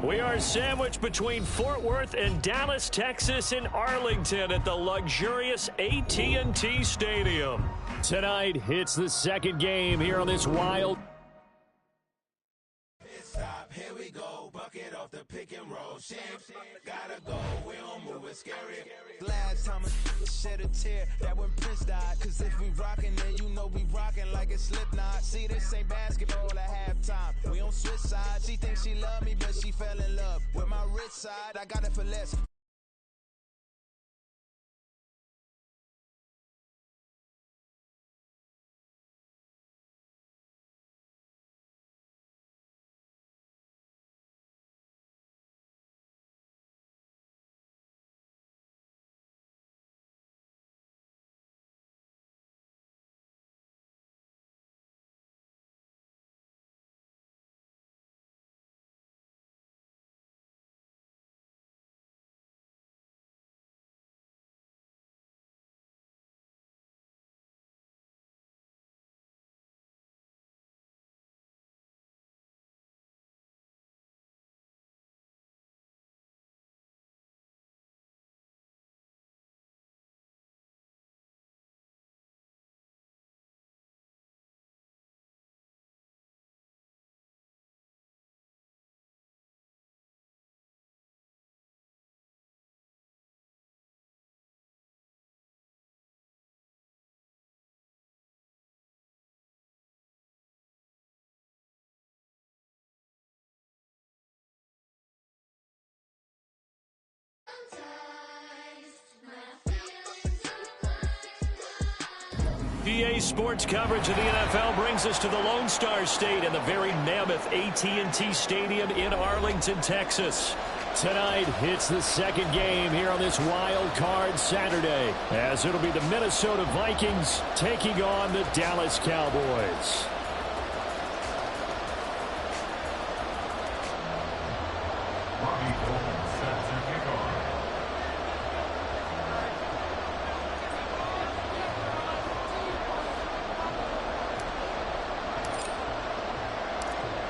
We are sandwiched between Fort Worth and Dallas, Texas in Arlington at the luxurious AT&T Stadium. Tonight, it's the second game here on this wild. Stop, here we go, bucket off the pick and roll. Gotta go, we don't move it scary. Last time I shed a tear, that when Prince died. Cause if we rockin', then you know we rockin' like a Slipknot. See, this ain't basketball at halftime. We on switch sides. She thinks she love me, but she fell in love with my rich side. I got it for less. EA Sports coverage of the NFL brings us to the Lone Star State and the very mammoth AT&T Stadium in Arlington, Texas. Tonight, it's the second game here on this wild card Saturday, as it'll be the Minnesota Vikings taking on the Dallas Cowboys.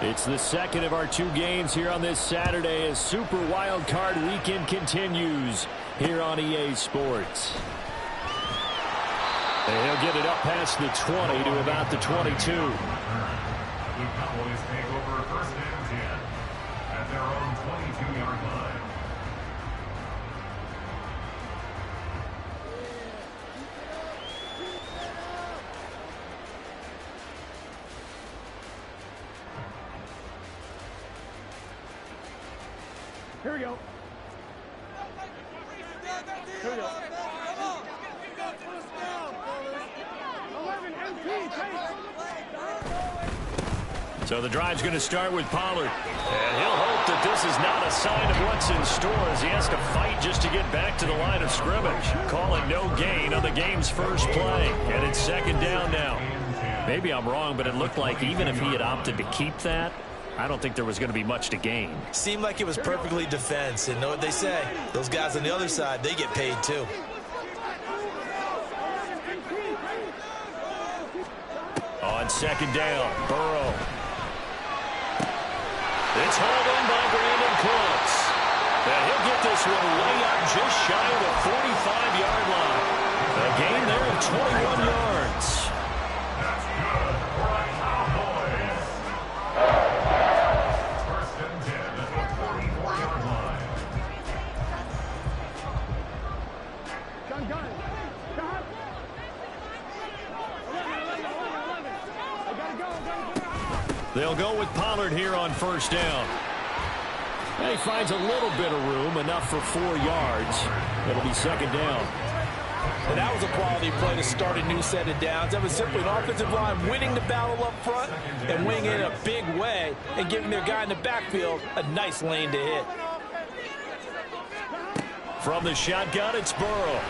It's the second of our two games here on this Saturday as Super Wild Card Weekend continues here on EA Sports. And he'll get it up past the 20 to about the 22. The Cowboys take over first and 10 at their own 22-yard line. Here we go. Here we go. 11 MP, So the drive's going to start with Pollard. And he'll hope that this is not a sign of what's in store as he has to fight just to get back to the line of scrimmage. Calling no gain on the game's first play. And it's second down now. Maybe I'm wrong, but it looked like even if he had opted to keep that, I don't think there was going to be much to gain. Seemed like it was perfectly defense. And know what they say? Those guys on the other side, they get paid too. On second down, Burrow. It's hauled in by Brandon Cooks. And he'll get this one way up just shy of the 45-yard line. A gain there of 21 yards. That's good for the Cowboys. First and 10 at the 44-yard line. Gun. They'll go with Pollard here on first down. And he finds a little bit of room, enough for 4 yards. It'll be second down. And that was a quality play to start a new set of downs. That was simply an offensive line winning the battle up front and winning it in a big way and giving their guy in the backfield a nice lane to hit. From the shotgun, it's Burrow.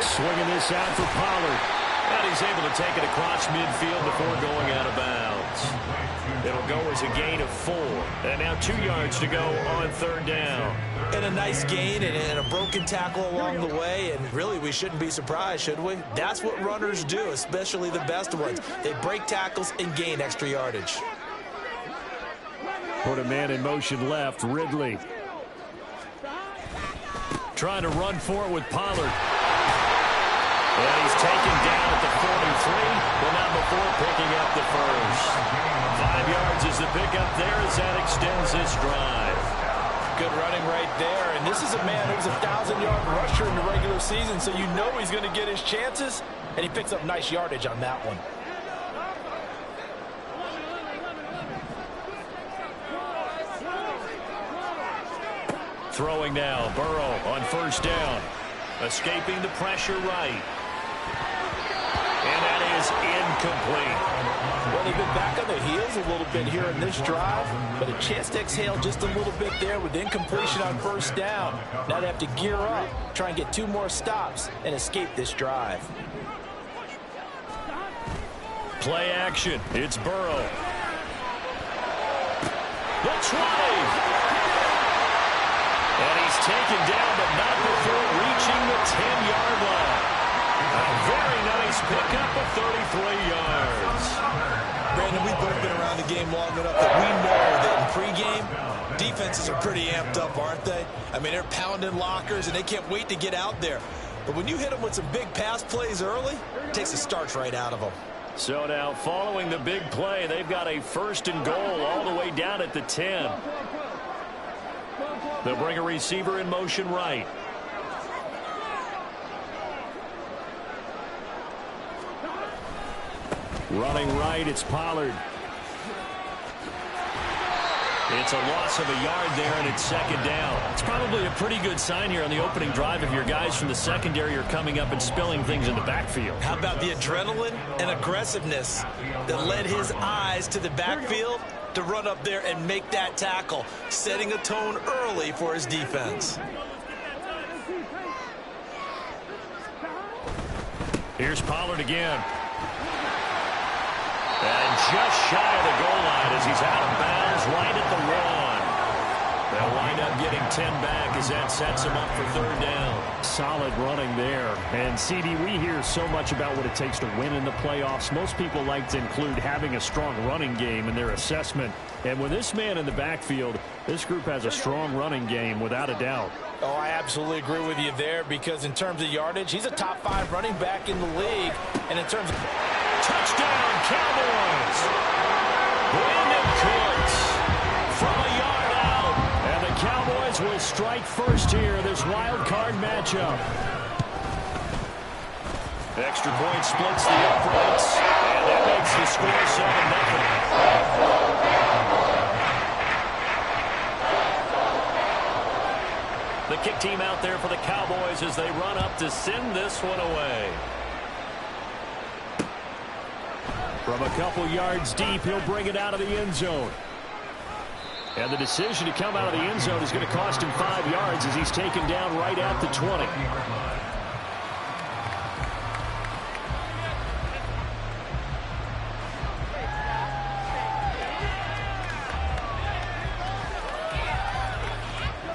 Swinging this out for Pollard. And he's able to take it across midfield before going out of bounds. It'll go as a gain of 4. And now 2 yards to go on third down. And a nice gain and a broken tackle along the way. And really, we shouldn't be surprised, should we? That's what runners do, especially the best ones. They break tackles and gain extra yardage. Put a man in motion left, Ridley. Trying to run for it with Pollard. And he's taken down at the 43, but not before picking up the first. 5 yards is the pickup there as that extends this drive. Good running right there. And this is a man who's a 1,000-yard rusher in the regular season, so you know he's going to get his chances, and he picks up nice yardage on that one. Throwing now, Burrow on first down. Escaping the pressure right. And that is incomplete. Well, they've been back on their heels a little bit here in this drive, but a chance to exhale just a little bit there with incompletion on first down. Now they have to gear up, try and get 2 more stops, and escape this drive. Play action. It's Burrow. The 20. And he's taken down, but not before reaching the 10-yard line. A very nice pickup of 33 yards. Brandon, we've both been around the game long enough that we know that in pregame, defenses are pretty amped up, aren't they? I mean, they're pounding lockers, and they can't wait to get out there. But when you hit them with some big pass plays early, it takes the starch right out of them. So now, following the big play, they've got a 1st and goal all the way down at the 10. They'll bring a receiver in motion right. Running right, it's Pollard. It's a loss of a yard there, and it's 2nd down. It's probably a pretty good sign here on the opening drive if your guys from the secondary are coming up and spilling things in the backfield. How about the adrenaline and aggressiveness that led his eyes to the backfield to run up there and make that tackle, setting a tone early for his defense. Here's Pollard again. And just shy of the goal line as he's out of bounds right at the 1. They'll wind up getting 10 back as that sets him up for 3rd down. Solid running there. And, CD, we hear so much about what it takes to win in the playoffs. Most people like to include having a strong running game in their assessment. And with this man in the backfield, this group has a strong running game without a doubt. Oh, I absolutely agree with you there because in terms of yardage, he's a top 5 running back in the league. And in terms of touchdown, Cowboys! Brandon Cooks from a yard out. And the Cowboys will strike first here, this wild card matchup. Extra point splits the uprights, and that makes the score 7-0. The kick team out there for the Cowboys as they run up to send this one away. From a couple yards deep, he'll bring it out of the end zone. And the decision to come out of the end zone is going to cost him 5 yards as he's taken down right at the 20.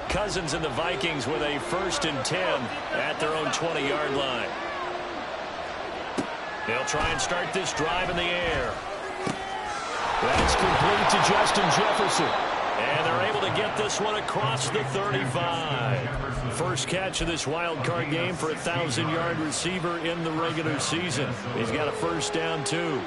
Cousins and the Vikings with a 1st and 10 at their own 20-yard line. They'll try and start this drive in the air. That's complete to Justin Jefferson. And they're able to get this one across the 35. First catch of this wild card game for a 1,000-yard receiver in the regular season. He's got a 1st down, too.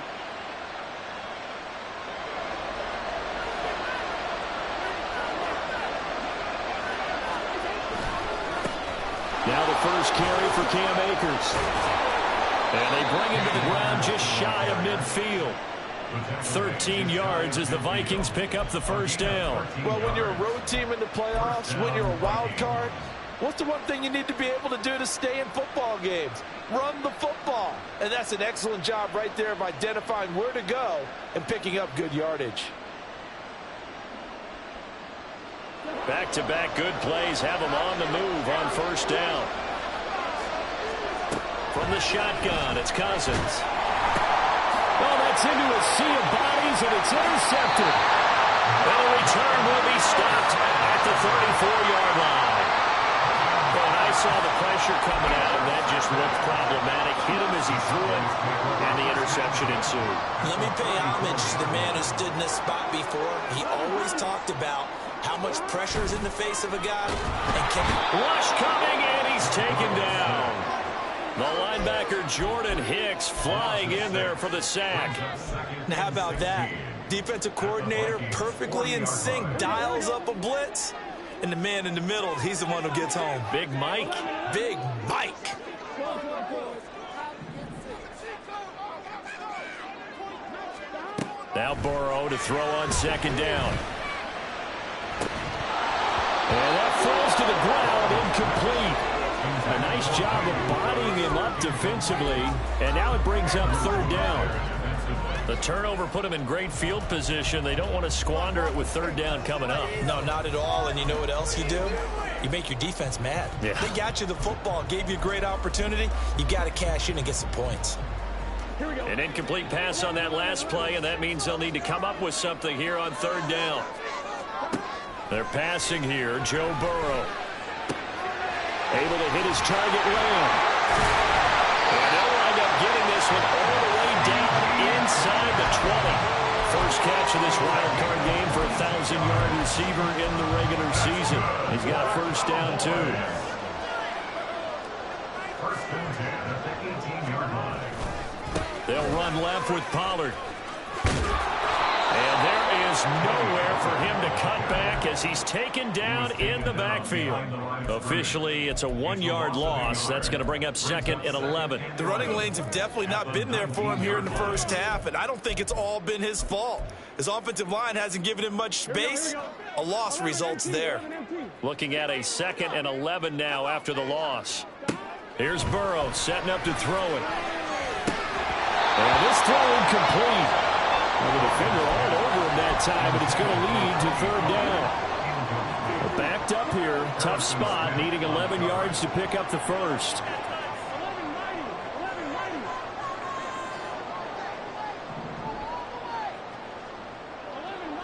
Now the first carry for Cam Akers. And they bring him to the ground just shy of midfield. 13 yards as the Vikings pick up the 1st down. Well, when you're a road team in the playoffs, when you're a wild card, what's the one thing you need to be able to do to stay in football games? Run the football. And that's an excellent job right there of identifying where to go and picking up good yardage. Back-to-back good plays have them on the move on 1st down. From the shotgun, it's Cousins. Oh, that's into a sea of bodies, and it's intercepted. And the return will be stopped at the 34-yard line. Well, I saw the pressure coming out, and that just looked problematic. Hit him as he threw it, and the interception ensued. Let me pay homage to the man who stood this spot before, he always talked about how much pressure is in the face of a guy. And Rush coming, and he's taken down. The linebacker Jordan Hicks flying in there for the sack. Now how about that? Defensive coordinator perfectly in sync, dials up a blitz. And the man in the middle, he's the one who gets home. Big Mike. Big Mike. Now Burrow to throw on second down. And that falls to the ground, incomplete. A nice job of bodying him up defensively, and now it brings up third down. The turnover put him in great field position. They don't want to squander it with third down coming up. No, not at all. And you know what else you do? You make your defense mad. Yeah. They got you the football, gave you a great opportunity. You got to cash in and get some points. An incomplete pass on that last play, and that means they'll need to come up with something here on third down. They're passing here. Joe Burrow able to hit his target, Lamb. And they'll wind up getting this one all the way down inside the 20. First catch of this wild card game for a 1,000-yard receiver in the regular season. He's got a first down, too. First and 10 at the 18-yard line. They'll run left with Pollard. And there is nowhere for him to cut back as he's taken down in the backfield. Officially, it's a 1-yard loss. That's going to bring up second and 11. The running lanes have definitely not been there for him here in the first half, and I don't think it's all been his fault. His offensive line hasn't given him much space. A loss results there. Looking at a second and 11 now after the loss. Here's Burrow setting up to throw it. And this throw incomplete. Well, the defender all over him that time, but it's going to lead to third down. We're backed up here. Tough spot, needing 11 yards to pick up the first.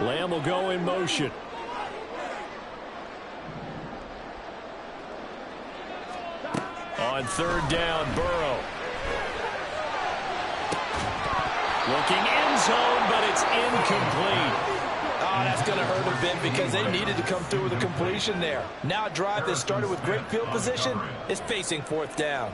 Lamb will go in motion. On third down, Burrow. Looking end zone, but it's incomplete. Oh, that's going to hurt a bit because they needed to come through with a completion there. Now a drive that started with great field position is facing fourth down.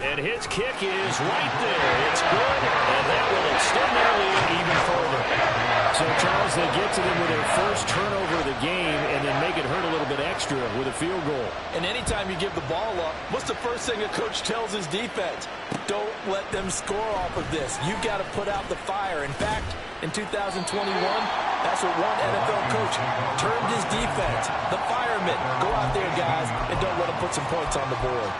And his kick is right there. It's good, and that will extend their lead even further. So, Charles, they get to them with their first turnover of the game and then make it hurt a little bit extra with a field goal. And anytime you give the ball up, what's the first thing a coach tells his defense? Don't let them score off of this. You've got to put out the fire. In fact, in 2021, that's what one NFL coach termed his defense. The firemen. Go out there, guys, and don't let them put some points on the board.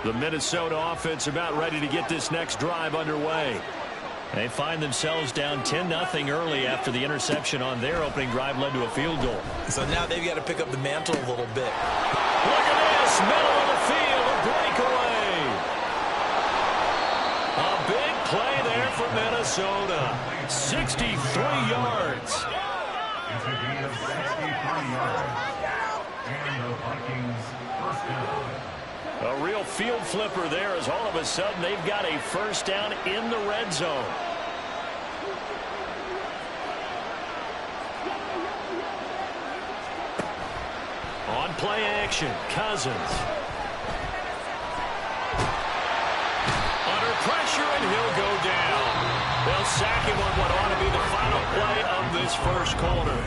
The Minnesota offense about ready to get this next drive underway. They find themselves down 10-0 early after the interception on their opening drive led to a field goal. So now they've got to pick up the mantle a little bit. Look at this, middle of the field, a breakaway. A big play there for Minnesota. 63 yards. It's a gain of 63 yards. And the Vikings first down. A real field flipper there as all of a sudden they've got a first down in the red zone. On play action, Cousins. Under pressure, and he'll go down. They'll sack him on what ought to be the final play of this first quarter.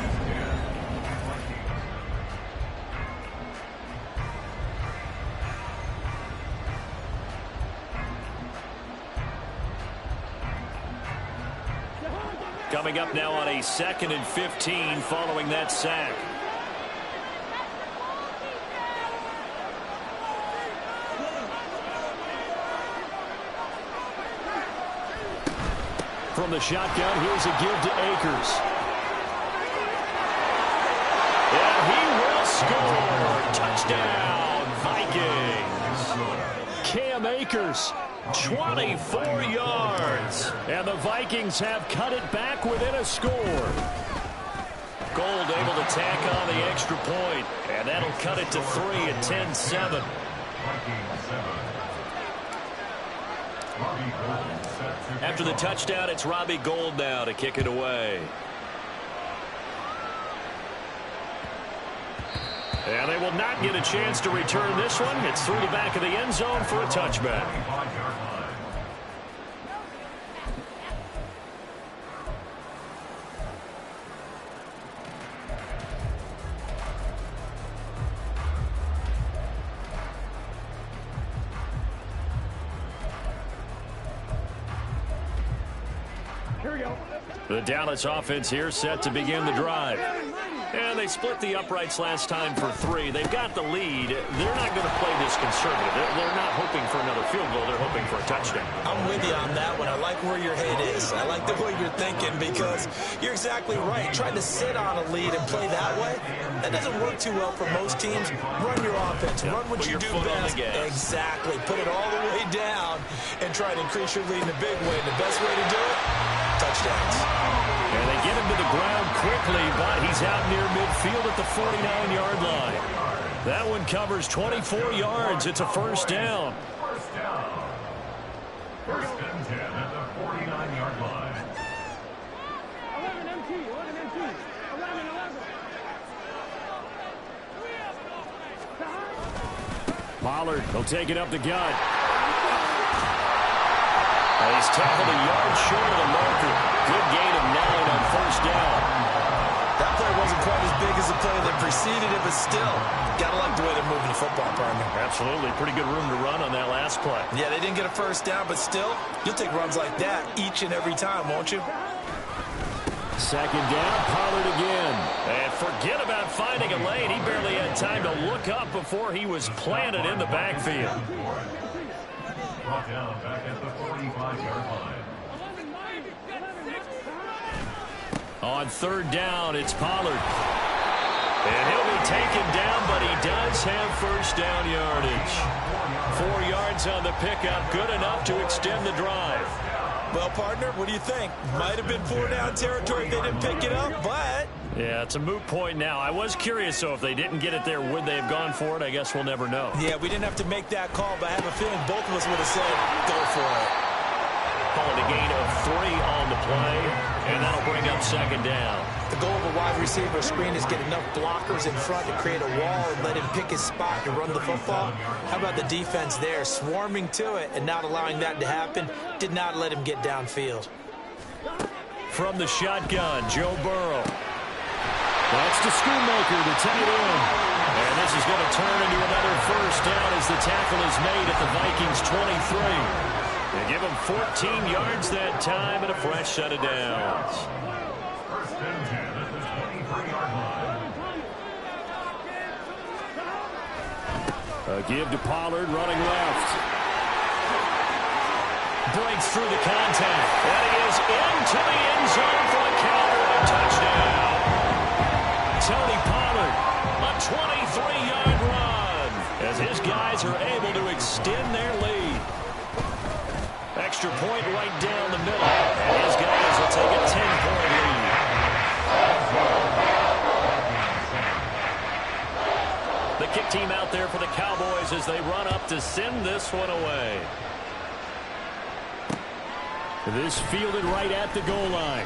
Coming up now on a 2nd and 15 following that sack. From the shotgun, here's a give to Akers. And he will score. Touchdown, Vikings. Cam Akers 24 yards. And the Vikings have cut it back within a score. Gold able to tack on the extra point, and that'll cut it to 3 at 10-7. After the touchdown, it's Robbie Gould now to kick it away. And they will not get a chance to return this one. It's through the back of the end zone for a touchback. Here we go. The Dallas offense here set to begin the drive. And they split the uprights last time for 3. They've got the lead. They're not going to play this conservative. They're not hoping for another field goal. They're hoping for a touchdown. I'm with you on that one. I like where your head is. I like the way you're thinking because you're exactly right. Trying to sit on a lead and play that way, that doesn't work too well for most teams. Run your offense. Run what you do best. Exactly. Put it all the way down and try to increase your lead in a big way. And the best way to do it, touchdowns. And they get him to the ground quickly, but he's out near midfield at the 49-yard line. That one covers 24 yards. It's a first down. First and 10 at the 49-yard line. 11 MT, 11 MT, 11. Pollard, he'll take it up the gut. He's tackled a yard short of the marker. Good gain of 9 on first down. That play wasn't quite as big as the play that preceded it, but still, gotta like the way they're moving the football, partner. Absolutely. Pretty good room to run on that last play. Yeah, they didn't get a first down, but still, you'll take runs like that each and every time, won't you? Second down, Pollard again. And forget about finding a lane. He barely had time to look up before he was planted in the backfield. Brought down back at the 45-yard line. On third down, it's Pollard. And he'll be taken down, but he does have first down yardage. 4 yards on the pickup, good enough to extend the drive. Well, partner, what do you think? Might have been 4-down territory if they didn't pick it up, but... Yeah, it's a moot point now. I was curious, so if they didn't get it there, would they have gone for it? I guess we'll never know. Yeah, we didn't have to make that call, but I have a feeling both of us would have said, go for it. Calling a gain of 3 on the play, and that'll bring up second down. The goal of a wide receiver screen is get enough blockers in front to create a wall and let him pick his spot to run the football. How about the defense there, swarming to it and not allowing that to happen? Did not let him get downfield. From the shotgun, Joe Burrow. That's to Schoonmaker, the tight end. And this is going to turn into another first down as the tackle is made at the Vikings' 23. They give him 14 yards that time and a fresh set of downs. First and 10 at the 23-yard line. A give to Pollard, running left. Breaks through the contact. And he is into the end zone for a counter and a touchdown. Tony Pollard, a 23-yard run as his guys are able to extend their lead. Extra point right down the middle, and his guys will take a 10-point lead. The kick team out there for the Cowboys as they run up to send this one away. This fielded right at the goal line.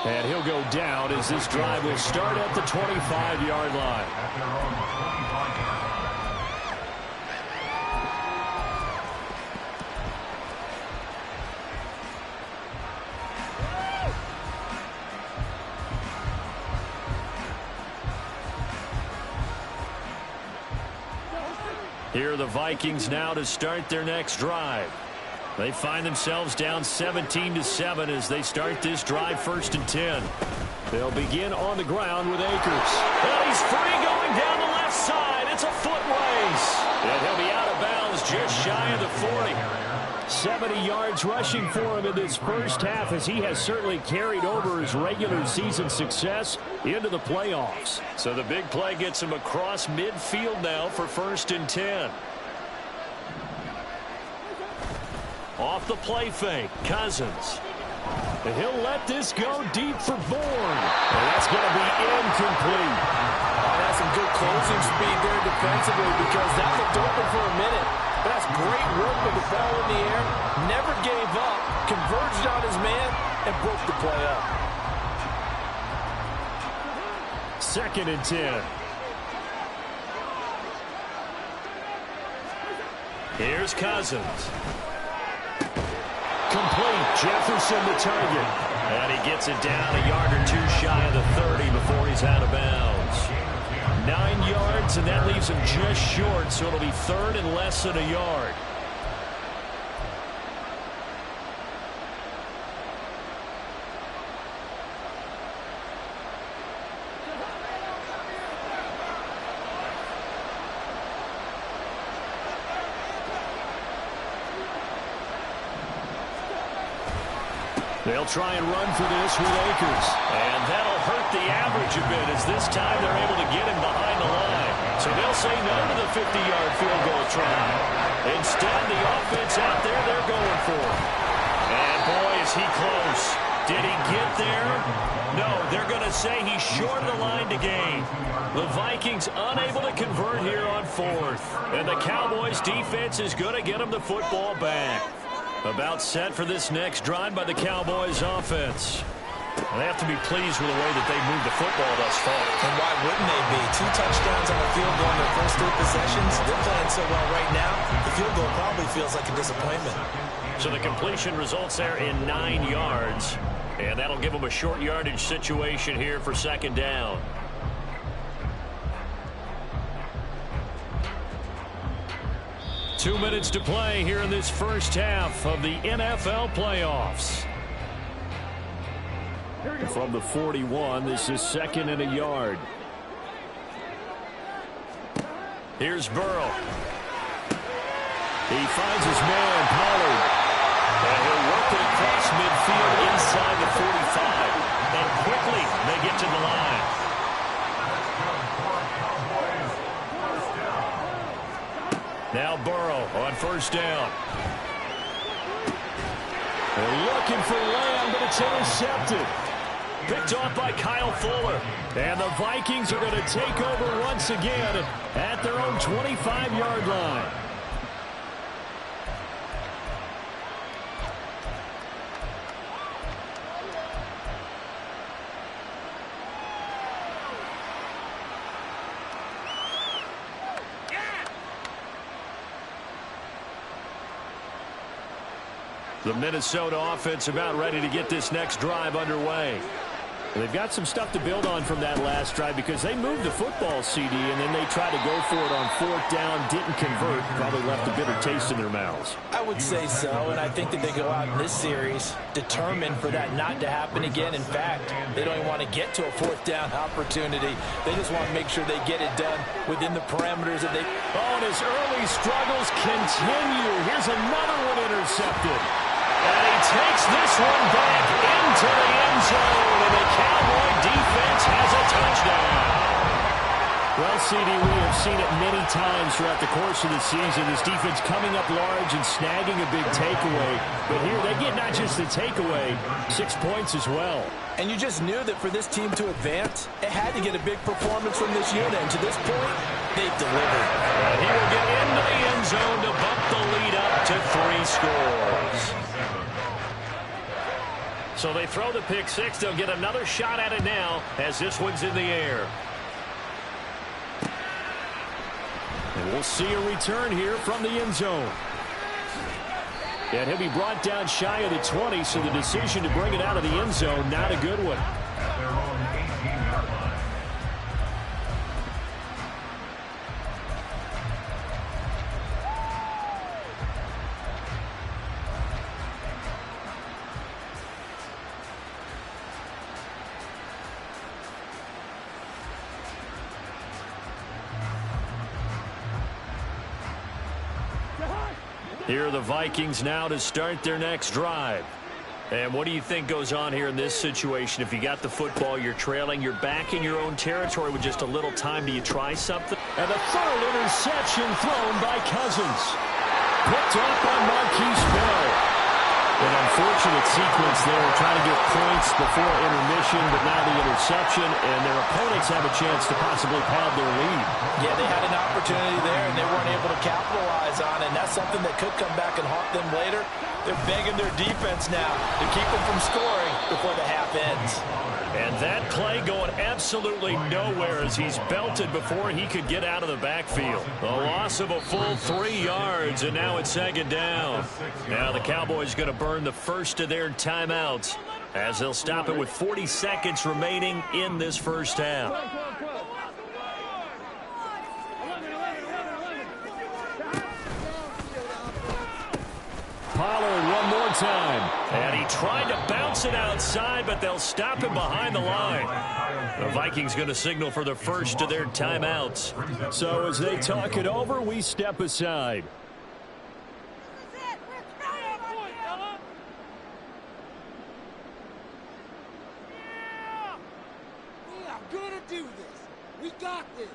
And he'll go down as this drive will start at the 25-yard line. At their own 25-yard line. Here are the Vikings now to start their next drive. They find themselves down 17-7 as they start this drive first and 10. They'll begin on the ground with Akers. And he's free going down the left side. It's a foot race. And he'll be out of bounds just shy of the 40. 70 yards rushing for him in this first half, as he has certainly carried over his regular season success into the playoffs. So the big play gets him across midfield now for 1st and 10. Off the play fake, Cousins. And he'll let this go deep for Bourne. And that's going to be incomplete. That's some good closing speed there defensively, because that looked open for a minute. But that's great work with the ball in the air. Never gave up, converged on his man, and broke the play up. 2nd and 10. Here's Cousins. Complete. Jefferson the target. And he gets it down a yard or two shy of the 30 before he's out of bounds. 9 yards, and that leaves him just short, so it'll be 3rd and less than a yard. They'll try and run for this with Akers. And that'll hurt the average a bit, as this time they're able to get him behind the line. So they'll say no to the 50-yard field goal try. Instead, the offense out there, they're going for it. And boy, is he close. Did he get there? No, they're going to say he's short of the line to gain. The Vikings unable to convert here on 4th. And the Cowboys defense is going to get them the football back. About set for this next drive by the Cowboys offense. They have to be pleased with the way that they moved the football thus far. And why wouldn't they be? 2 touchdowns on the field goal in their first 3 possessions. They're playing so well right now, the field goal probably feels like a disappointment. So the completion results there in 9 yards. And that'll give them a short yardage situation here for 2nd down. Two minutes to play here in this first half of the NFL playoffs. From the 41, this is 2nd and a yard. Here's Burrow. He finds his man, Pollard. And he'll work it across midfield inside the 45. And quickly, they get to the line. Now Burrow on 1st down. They're looking for Lamb, but it's intercepted. Picked off by Kyle Fuller. And the Vikings are going to take over once again at their own 25-yard line. The Minnesota offense about ready to get this next drive underway. They've got some stuff to build on from that last drive, because they moved the football, CD, and then they tried to go for it on 4th down, didn't convert, probably left a bitter taste in their mouths. I would say so, and I think that they go out in this series determined for that not to happen again. In fact, they don't even want to get to a 4th down opportunity. They just want to make sure they get it done within the parameters that they... Oh, and his early struggles continue. Here's another one intercepted. And he takes this one back into the end zone, and the Cowboy defense has a touchdown. Well, CD, we have seen it many times throughout the course of the season. This defense coming up large and snagging a big takeaway. But here they get not just the takeaway, 6 points as well. And you just knew that for this team to advance, it had to get a big performance from this unit. And to this point, they've delivered. And he will get into the end zone to bump the lead up to 3 scores. So they throw the pick 6. They'll get another shot at it now as this one's in the air. And we'll see a return here from the end zone. And he'll be brought down shy of the 20, so the decision to bring it out of the end zone, not a good one. Here are the Vikings now to start their next drive. And what do you think goes on here in this situation? If you got the football, you're trailing, you're back in your own territory with just a little time. Do you try something? And the third interception thrown by Cousins. Picked up by Marquise Bell. An unfortunate sequence there, trying to get points before intermission, but now the interception, and their opponents have a chance to possibly pad their lead. Yeah, they had an opportunity there, and they weren't able to capitalize on it, and that's something that could come back and haunt them later. They're begging their defense now to keep them from scoring before the half ends. And that play going absolutely nowhere as he's belted before he could get out of the backfield. A loss of a full 3 yards, and now it's second down. Now the Cowboys going to burn the first of their timeouts as they'll stop it with 40 seconds remaining in this first half. Pollard one more time. And he tried to bounce it outside, but they'll stop him behind the line. The Vikings going to signal for the first of their timeouts. So as they talk it over, we step aside. We are going to do this. We got this.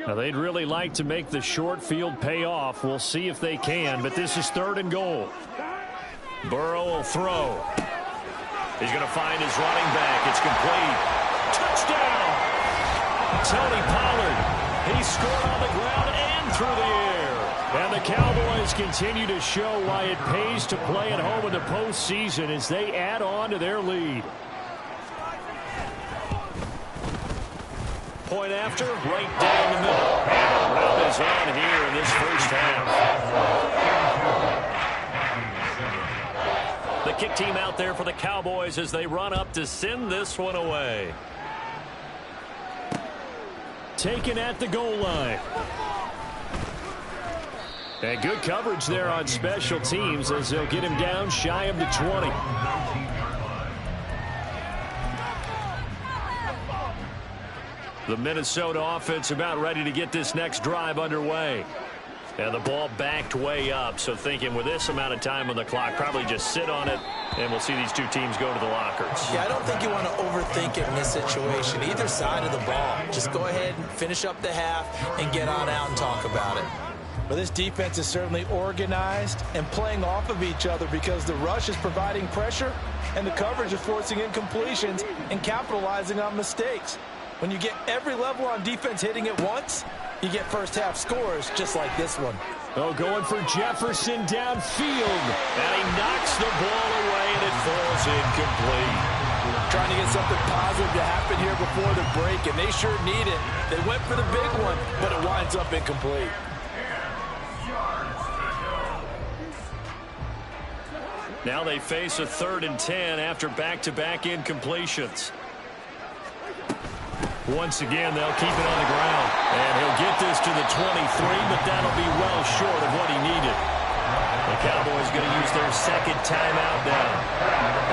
Now, they'd really like to make the short field pay off. We'll see if they can, but this is 3rd and goal. Burrow will throw. He's going to find his running back. It's complete. Touchdown! Tony Pollard. He scored on the ground and through the air. And the Cowboys continue to show why it pays to play at home in the postseason as they add on to their lead. Point after, right down the middle. And the run is on here in this first half. The kick team out there for the Cowboys as they run up to send this one away. Taken at the goal line. And good coverage there on special teams as they'll get him down shy of the 20. The Minnesota offense about ready to get this next drive underway. And the ball backed way up, so thinking with this amount of time on the clock, probably just sit on it, and we'll see these two teams go to the lockers. Yeah, I don't think you want to overthink it in this situation. Either side of the ball. Just go ahead and finish up the half and get on out and talk about it. But this defense is certainly organized and playing off of each other because the rush is providing pressure and the coverage is forcing incompletions and capitalizing on mistakes. When you get every level on defense hitting at once, you get first half scores just like this one. Oh, going for Jefferson downfield. And he knocks the ball away and it falls incomplete. Trying to get something positive to happen here before the break, and they sure need it. They went for the big one, but it winds up incomplete. Now they face a 3rd and 10 after back-to-back incompletions. Once again, they'll keep it on the ground. And he'll get this to the 23, but that'll be well short of what he needed. The Cowboys going to use their second timeout now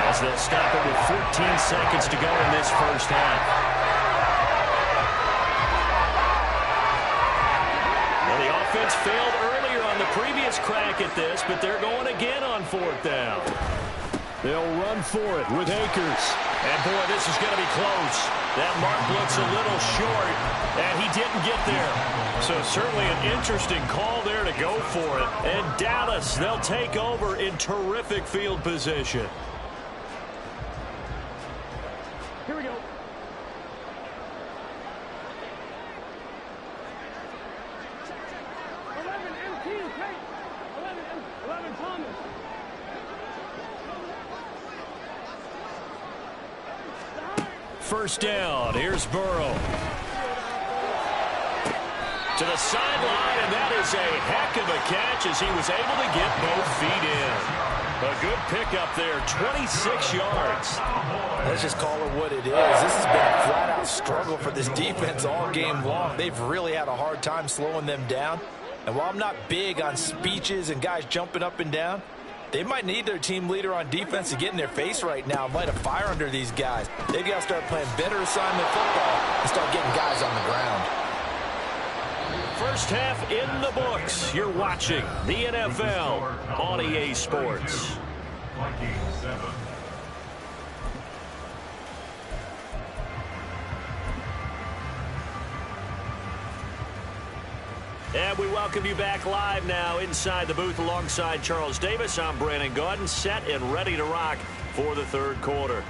as they'll stop it with 14 seconds to go in this first half. Well, the offense failed earlier on the previous crack at this, but they're going again on 4th down. They'll run for it with Akers. And, boy, this is going to be close. That mark looks a little short, and he didn't get there. So certainly an interesting call there to go for it. And Dallas, they'll take over in terrific field position. Here we go. First down. Here's Burrow. To the sideline, and that is a heck of a catch as he was able to get both feet in. A good pickup there, 26 yards. Let's just call it what it is. This has been a flat-out struggle for this defense all game long. They've really had a hard time slowing them down. And while I'm not big on speeches and guys jumping up and down, They might need their team leader on defense to get in their face right now and light a fire under these guys. They've got to start playing better assignment football and start getting guys on the ground. First half in the books. You're watching the NFL on EA Sports. Vikings 7. And we welcome you back live now inside the booth alongside Charles Davis. I'm Brandon Gaudin, set and ready to rock for the third quarter.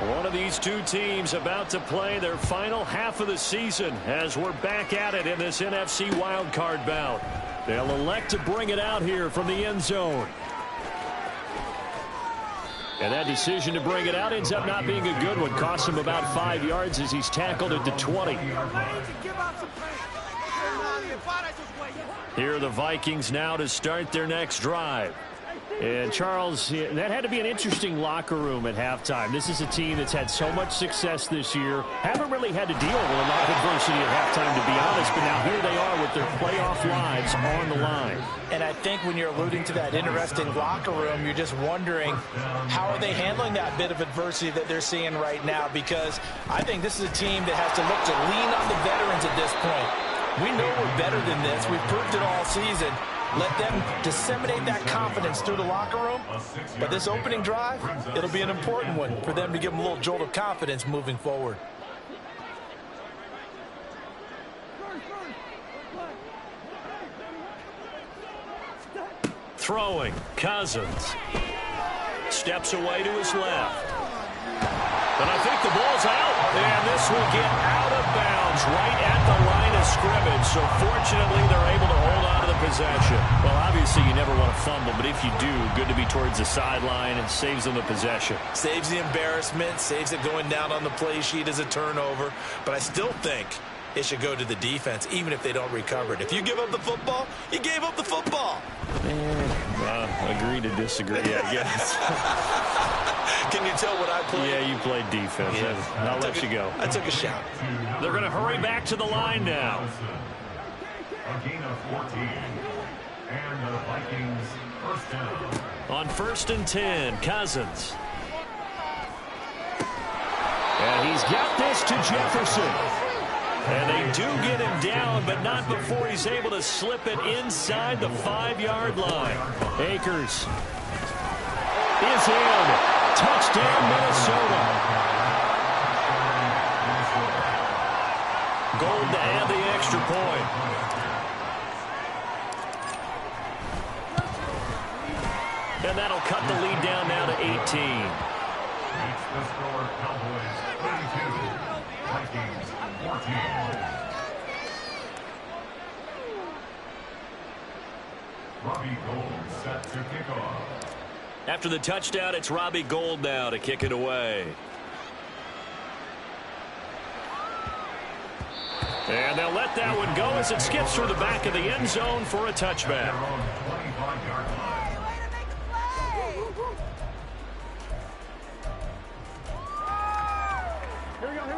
One of these two teams about to play their final half of the season as we're back at it in this NFC wildcard bout. They'll elect to bring it out here from the end zone. And that decision to bring it out ends up not being a good one. Costs him about 5 yards as he's tackled at the 20. Here are the Vikings now to start their next drive. And, Charles, that had to be an interesting locker room at halftime. This is a team that's had so much success this year. Haven't really had to deal with a lot of adversity at halftime, to be honest. But now here they are with their playoff lives on the line. And I think when you're alluding to that interesting locker room, you're just wondering how are they handling that bit of adversity that they're seeing right now, because I think this is a team that has to look to lean on the veterans at this point. We know we're better than this. We've proved it all season. Let them disseminate that confidence through the locker room. But this opening drive, it'll be an important one for them to give them a little jolt of confidence moving forward. Throwing, Cousins. Steps away to his left. And I think the ball's out. And this will get out of bounds right at the line of scrimmage. So fortunately, they're able to hold on to the possession. Well, obviously, you never want to fumble, but if you do, good to be towards the sideline and saves them the possession. Saves the embarrassment, saves it going down on the play sheet as a turnover. But I still think it should go to the defense, even if they don't recover it. If you give up the football, you gave up the football. Agree to disagree, I guess. Can you tell what I played? Yeah, you played defense. Yeah. I'll let you go. I took a shot. They're going to hurry back to the line now. A gain of 14. And the Vikings first down. On 1st and 10, Cousins. And he's got this to Jefferson. And they do get him down, but not before he's able to slip it inside the 5-yard line. Akers is in. Touchdown, Minnesota. Gold to add the extra point. And that'll cut the lead down now to 18. Makes the score Cowboys 32, Vikings 14. Robbie Gould set to kick off. After the touchdown, it's Robbie Gould now to kick it away. And they'll let that one go as it skips through the back of the end zone for a touchback.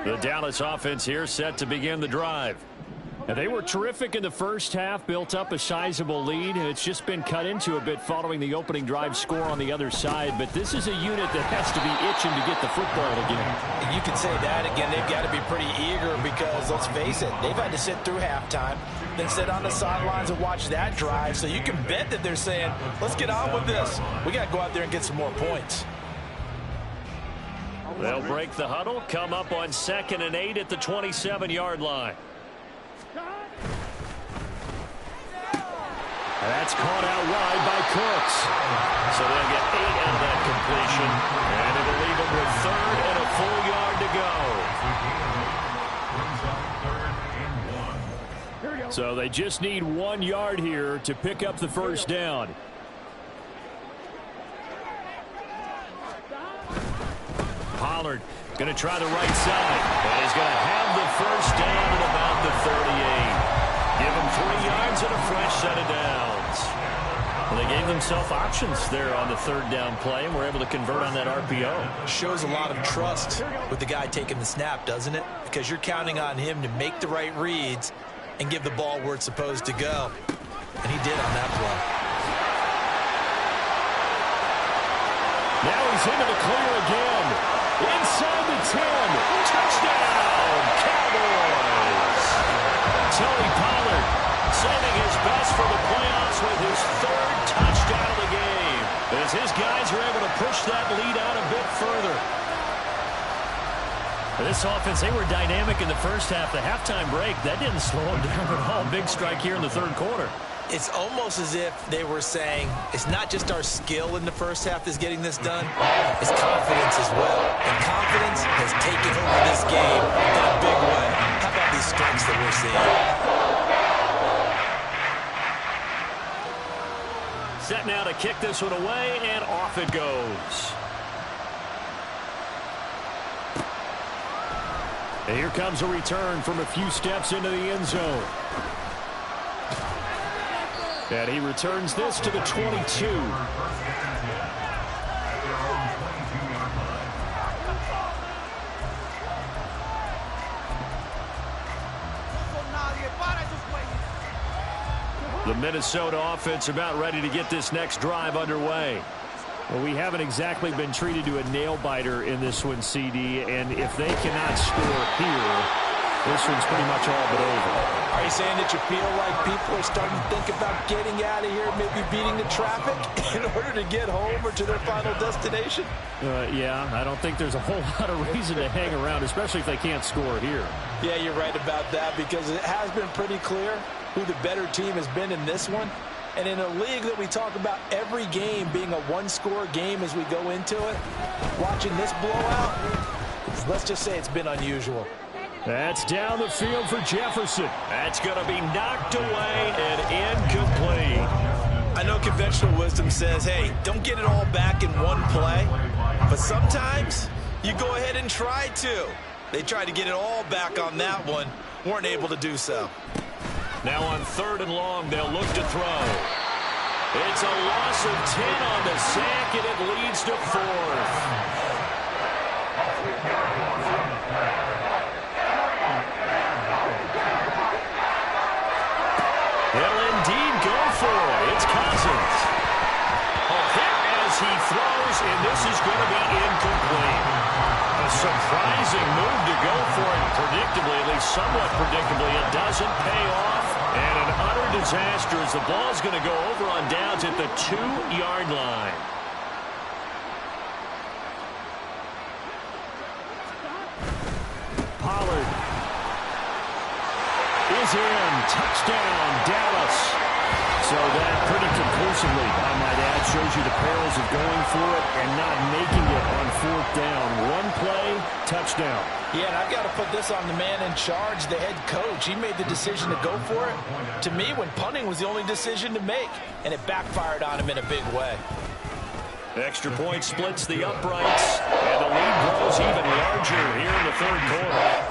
The Dallas offense here set to begin the drive. And they were terrific in the first half, built up a sizable lead, and it's just been cut into a bit following the opening drive score on the other side. But this is a unit that has to be itching to get the football again. You can say that again. They've got to be pretty eager because, let's face it, they've had to sit through halftime, then sit on the sidelines and watch that drive. So you can bet that they're saying, let's get on with this. We got to go out there and get some more points. They'll break the huddle, come up on 2nd and 8 at the 27-yard line. That's caught out wide by Cooks. So they'll get 8 out of that completion. And it'll leave them with 3rd and a full yard to go. So they just need 1 yard here to pick up the first down. Pollard going to try the right side. And he's going to have the first down at about the 38. Give him 3 yards and a fresh set of downs. Well, they gave themselves options there on the 3rd down play and were able to convert on that RPO. Shows a lot of trust with the guy taking the snap, doesn't it? Because you're counting on him to make the right reads and give the ball where it's supposed to go. And he did on that play. Now he's into the clear again. Inside the 10. Touchdown, Cowboys. Tony Pollard saving his best for the playoffs with his 3rd touchdown of the game, as his guys are able to push that lead out a bit further. This offense, they were dynamic in the first half. The halftime break, that didn't slow them down at all. Big strike here in the 3rd quarter. It's almost as if they were saying, it's not just our skill in the first half that's getting this done, it's confidence as well. And confidence has taken over this game in a big way. How about these strikes that we're seeing? Set now to kick this one away, and off it goes. And here comes a return from a few steps into the end zone. And he returns this to the 22. The Minnesota offense about ready to get this next drive underway. Well, we haven't exactly been treated to a nail-biter in this one, CD, and if they cannot score here, this one's pretty much all but over. Are you saying that you feel like people are starting to think about getting out of here, maybe beating the traffic in order to get home or to their final destination? Yeah, I don't think there's a whole lot of reason to hang around, especially if they can't score here. Yeah, you're right about that, because it has been pretty clear who the better team has been in this one. And in a league that we talk about every game being a one-score game as we go into it, watching this blowout, let's just say it's been unusual. That's down the field for Jefferson. That's going to be knocked away and incomplete. I know conventional wisdom says, hey, don't get it all back in one play. But sometimes you go ahead and try to. They tried to get it all back on that one. Weren't able to do so. Now on 3rd and long, they'll look to throw. It's a loss of 10 on the sack, and it leads to 4th. They'll indeed go for it. It's Cousins. A hit as he throws, and this is going to be incomplete. A surprising move to go for it. Predictably, at least somewhat predictably, it doesn't pay off. And an utter disaster as the ball's going to go over on downs at the 2-yard line. Pollard is in. Touchdown, Dallas. So that pretty conclusively, I might add, shows you the perils of going for it and not making it on 4th down. One play, touchdown. Yeah, and I've got to put this on the man in charge, the head coach. He made the decision to go for it. To me, when punting was the only decision to make, and it backfired on him in a big way. Extra point splits the uprights, and the lead grows even larger here in the 3rd quarter.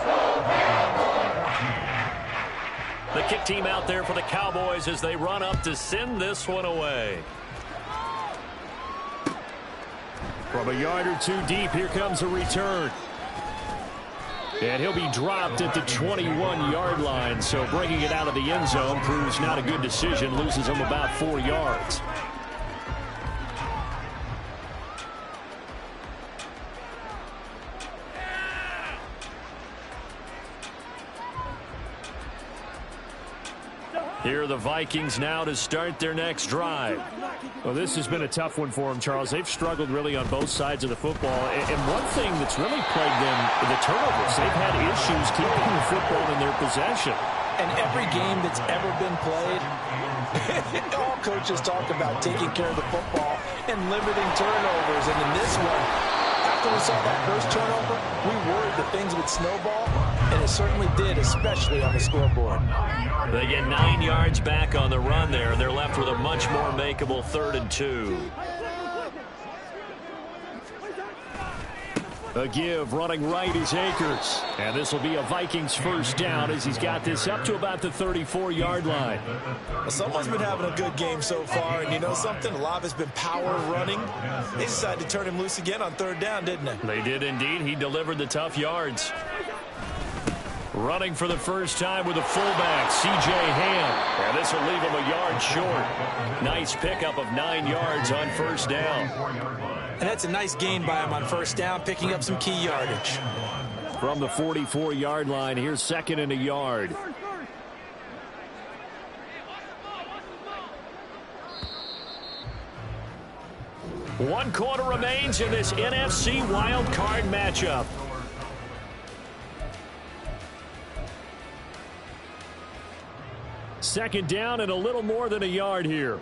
The kick team out there for the Cowboys as they run up to send this one away. From a yard or 2 deep, here comes a return. And he'll be dropped at the 21-yard line, so bringing it out of the end zone proves not a good decision, loses him about 4 yards. Here are the Vikings now to start their next drive. Well, this has been a tough one for them, Charles. They've struggled really on both sides of the football. And one thing that's really plagued them, the turnovers. They've had issues keeping the football in their possession. And every game that's ever been played, all coaches talk about taking care of the football and limiting turnovers. And in this one, after we saw that first turnover, we worried that things would snowball, and it certainly did, especially on the scoreboard. They get 9 yards back on the run there, and they're left with a much more makeable 3rd and 2. A give, running right is Akers. And this will be a Vikings first down as he's got this up to about the 34-yard line. Well, someone's been having a good game so far, and you know something? A lot of it's been power running. They decided to turn him loose again on 3rd down, didn't they? They did indeed. He delivered the tough yards. Running for the first time with a fullback, C.J. Ham. And this will leave him a yard short. Nice pickup of 9 yards on first down. And that's a nice gain by him on first down, picking up some key yardage. From the 44-yard line, here's 2nd and a yard. One quarter remains in this NFC wild card matchup. Second down and a little more than a yard here.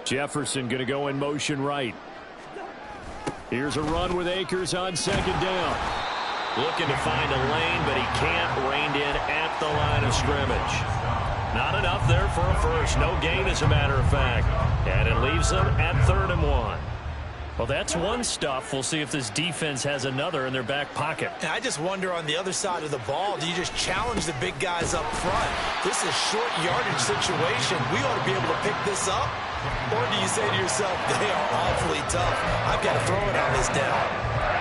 Jefferson going to go in motion right. Here's a run with Akers on 2nd down. Looking to find a lane, but he can't. Reined in at the line of scrimmage. Not enough there for a first. No gain, as a matter of fact. And it leaves them at 3rd and 1. Well, that's one stuff. We'll see if this defense has another in their back pocket. And I just wonder on the other side of the ball, do you just challenge the big guys up front? This is a short yardage situation. We ought to be able to pick this up. Or do you say to yourself, they are awfully tough. I've got to throw it on this down.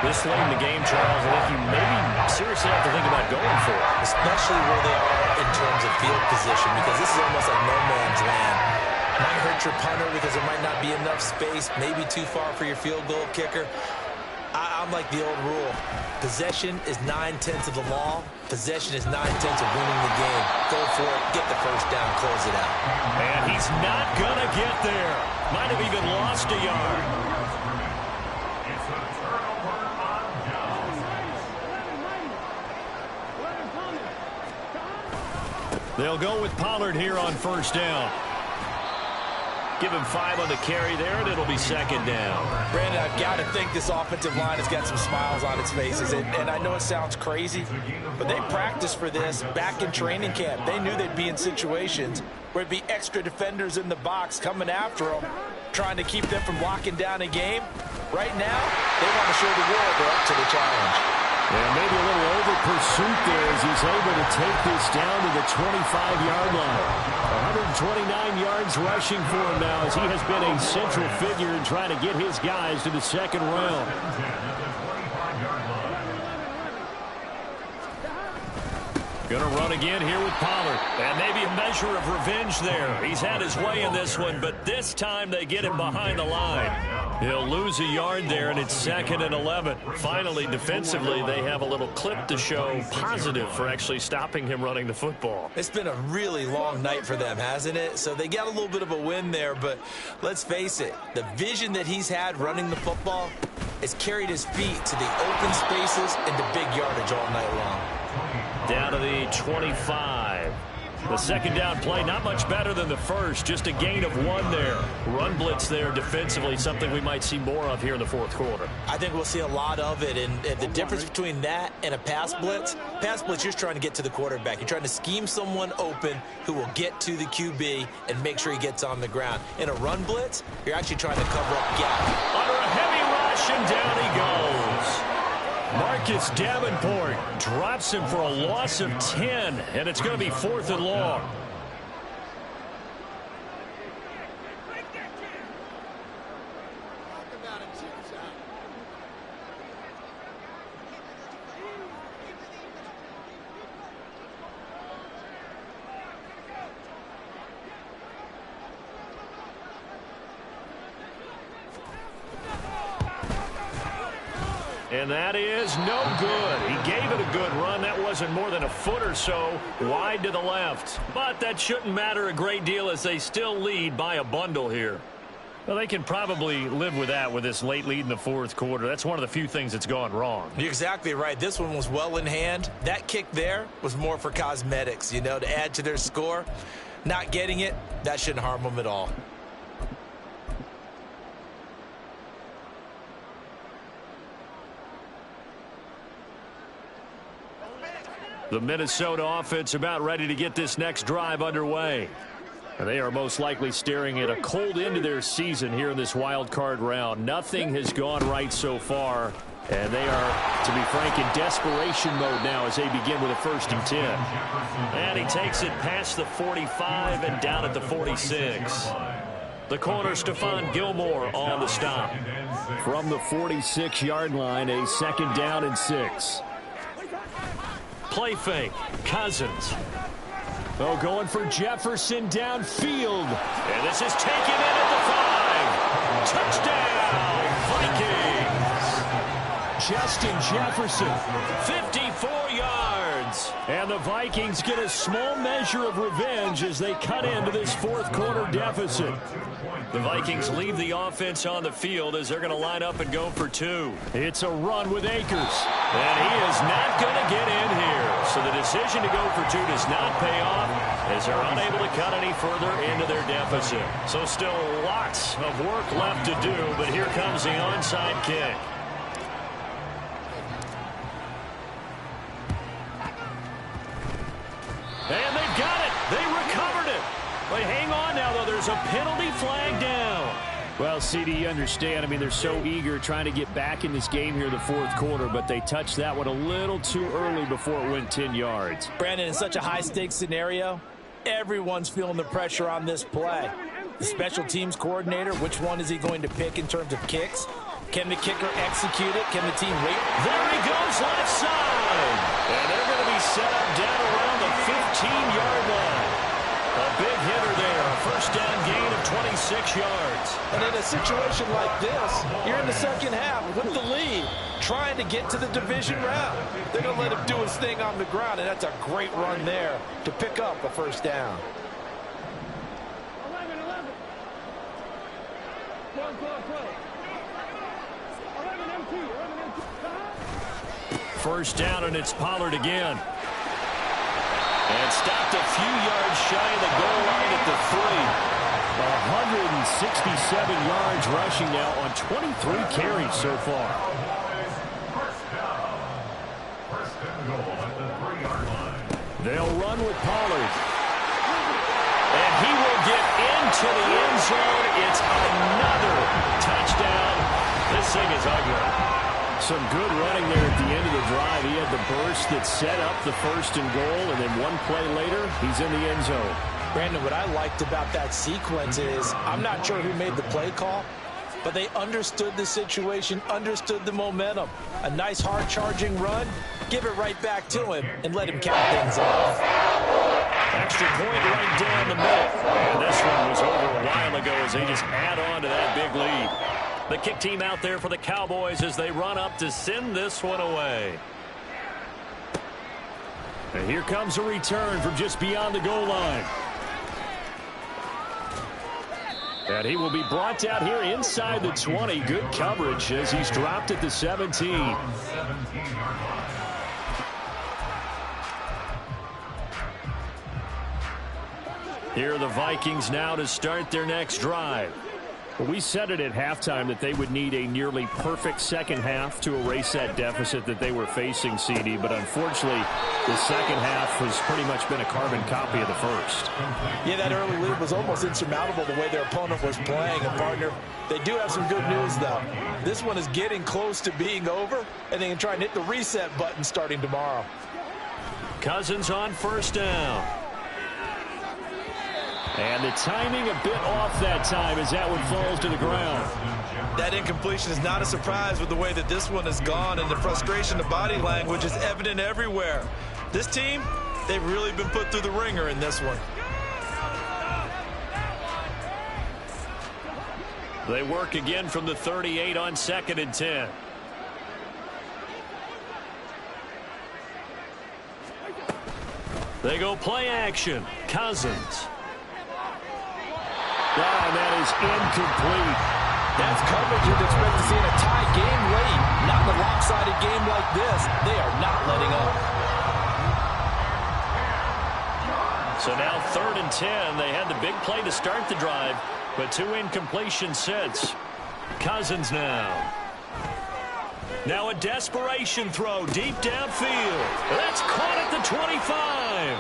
This late in the game, Charles, I think you maybe seriously have to think about going for it. Especially where they are in terms of field position, because this is almost like no man's land. Might hurt your punter because there might not be enough space, maybe too far for your field goal kicker. I'm like the old rule. Possession is 9/10 of the law. Possession is 9/10 of winning the game. Go for it, get the first down, close it out. And he's not going to get there. Might have even lost a yard. They'll go with Pollard here on first down. Give him 5 on the carry there, and it'll be 2nd down. Brandon, I've got to think this offensive line has got some smiles on its faces. And I know it sounds crazy, but they practiced for this back in training camp. They knew they'd be in situations where it'd be extra defenders in the box coming after them, trying to keep them from locking down a game. Right now, they want to show the world they're up to the challenge. And maybe a little over pursuit there as he's able to take this down to the 25-yard line. 129 yards rushing for him now as he has been a central figure in trying to get his guys to the 2nd round. Going to run again here with Pollard. And maybe a measure of revenge there. He's had his way in this one, but this time they get him behind the line. He'll lose a yard there, and it's 2nd and 11. Finally, defensively, they have a little clip to show positive for actually stopping him running the football. It's been a really long night for them, hasn't it? So they got a little bit of a win there, but let's face it, the vision that he's had running the football has carried his feet to the open spaces and to big yardage all night long. Down to the 25. The 2nd down play, not much better than the first. Just a gain of 1 there. Run blitz there defensively, something we might see more of here in the 4th quarter. I think we'll see a lot of it. And the difference between that and a pass blitz, you're just trying to get to the quarterback. You're trying to scheme someone open who will get to the QB and make sure he gets on the ground. In a run blitz, you're actually trying to cover up gap. Under a heavy rush, and down he goes. Marcus Davenport drops him for a loss of 10, and it's going to be 4th and long. And that is no good. He gave it a good run. That wasn't more than a foot or so wide to the left. But that shouldn't matter a great deal as they still lead by a bundle here. Well, they can probably live with that with this late lead in the 4th quarter. That's one of the few things that's gone wrong. You're exactly right. This one was well in hand. That kick there was more for cosmetics, you know, to add to their score. Not getting it, that shouldn't harm them at all. The Minnesota offense about ready to get this next drive underway. And they are most likely staring at a cold end to their season here in this wild card round. Nothing has gone right so far. And they are, to be frank, in desperation mode now as they begin with a 1st and 10. And he takes it past the 45 and down at the 46. The corner, Stephon Gilmore on the stop. From the 46-yard line, a 2nd down and 6. Play fake. Cousins. Oh, going for Jefferson downfield. And this is taken in at the 5. Touchdown, Vikings. Justin Jefferson, 54 yards. And the Vikings get a small measure of revenge as they cut into this fourth quarter deficit. The Vikings leave the offense on the field as they're going to line up and go for 2. It's a run with Akers. And he is not going to get in here. So the decision to go for 2 does not pay off as they're unable to cut any further into their deficit. So still lots of work left to do, but here comes the onside kick. And they've got it. They recovered it. But hang on now, though. There's a penalty flag down. Well, CD, you understand. I mean, they're so eager trying to get back in this game here in the fourth quarter, but they touched that one a little too early before it went 10 yards. Brandon, in such a high-stakes scenario, everyone's feeling the pressure on this play. The special teams coordinator, which one is he going to pick in terms of kicks? Can the kicker execute it? Can the team wait? There he goes, left side. And they're going to be set up down around the 15-yard line. A big hitter there. A first down gain of 26 yards. And in a situation like this, you're in the second half with the lead, trying to get to the division round. They're going to let him do his thing on the ground, and that's a great run there to pick up a first down. 11. First down, and it's Pollard again. And stopped a few yards shy of the goal line at the 3. 167 yards rushing now on 23 carries so far. First and goal at the 3-yard line. They'll run with Pollard. And he will get into the end zone. It's another touchdown. This thing is ugly. Some good running there at the end of the drive. He had the burst that set up the first and goal, and then one play later, he's in the end zone. Brandon, what I liked about that sequence is I'm not sure who made the play call, but they understood the situation, understood the momentum. A nice hard-charging run, give it right back to him, and let him count things off. Extra point right down the middle. And this one was over a while ago as they just add on to that big lead. The kick team out there for the Cowboys as they run up to send this one away. And here comes a return from just beyond the goal line. And he will be brought out here inside the 20. Good coverage as he's dropped at the 17. Here are the Vikings now to start their next drive. Well, we said it at halftime that they would need a nearly perfect second half to erase that deficit that they were facing, CD. But unfortunately, the second half has pretty much been a carbon copy of the first. Yeah, that early lead was almost insurmountable the way their opponent was playing. And, partner, they do have some good news, though. This one is getting close to being over, and they can try and hit the reset button starting tomorrow. Cousins on first down. And the timing a bit off that time as that one falls to the ground. That incompletion is not a surprise with the way that this one has gone, and the frustration, the body language is evident everywhere. This team, they've really been put through the ringer in this one. They work again from the 38 on 2nd and 10. They go play action. Cousins. And that is incomplete. That's coverage you'd expect to see in a tie game late. Not in a lopsided game like this. They are not letting up. So now 3rd and 10. They had the big play to start the drive, but 2 incompletions since. Cousins now. Now a desperation throw deep downfield. That's caught at the 25.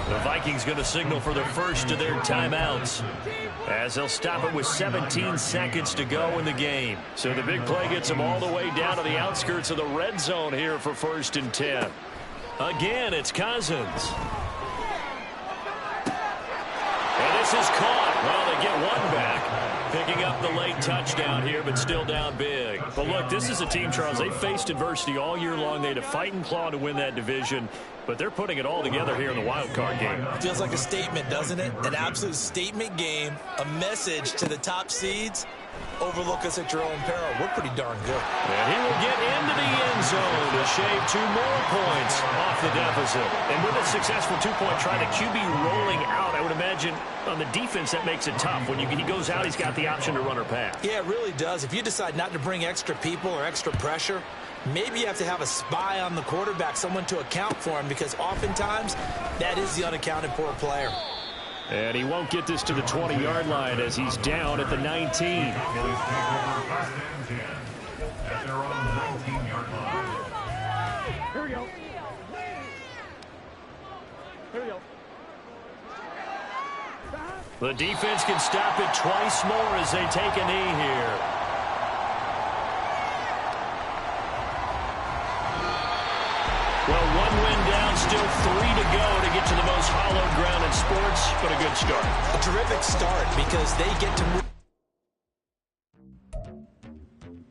The Vikings going to signal for the first of their timeouts as they'll stop it with 17 seconds to go in the game. So the big play gets them all the way down to the outskirts of the red zone here for 1st and 10. Again, it's Cousins. And this is caught. Well, they get one back. picking up the late touchdown here, but still down big. But look, this is a team, Charles, they faced adversity all year long. They had to fight and claw to win that division, but they're putting it all together here in the wild card game. Feels like a statement, doesn't it? An absolute statement game, a message to the top seeds. Overlook us at your own peril. We're pretty darn good. And he will get into the end zone to shave 2 more points off the deficit. And with a successful 2-point try, the QB rolling out, I would imagine on the defense that makes it tough. When he goes out, he's got the option to run or pass. Yeah, it really does. If you decide not to bring extra people or extra pressure, maybe you have to have a spy on the quarterback, someone to account for him, because oftentimes that is the unaccounted for player. And he won't get this to the 20-yard line as he's down at the 19. Cowboys take over first and 10 at their own 19-yard line. Here we go. Here we go. The defense can stop it twice more as they take a knee here. Well, 1 win down, still 3 to go to get to the most hallowed ground in sports, but a good start. A terrific start because they get to move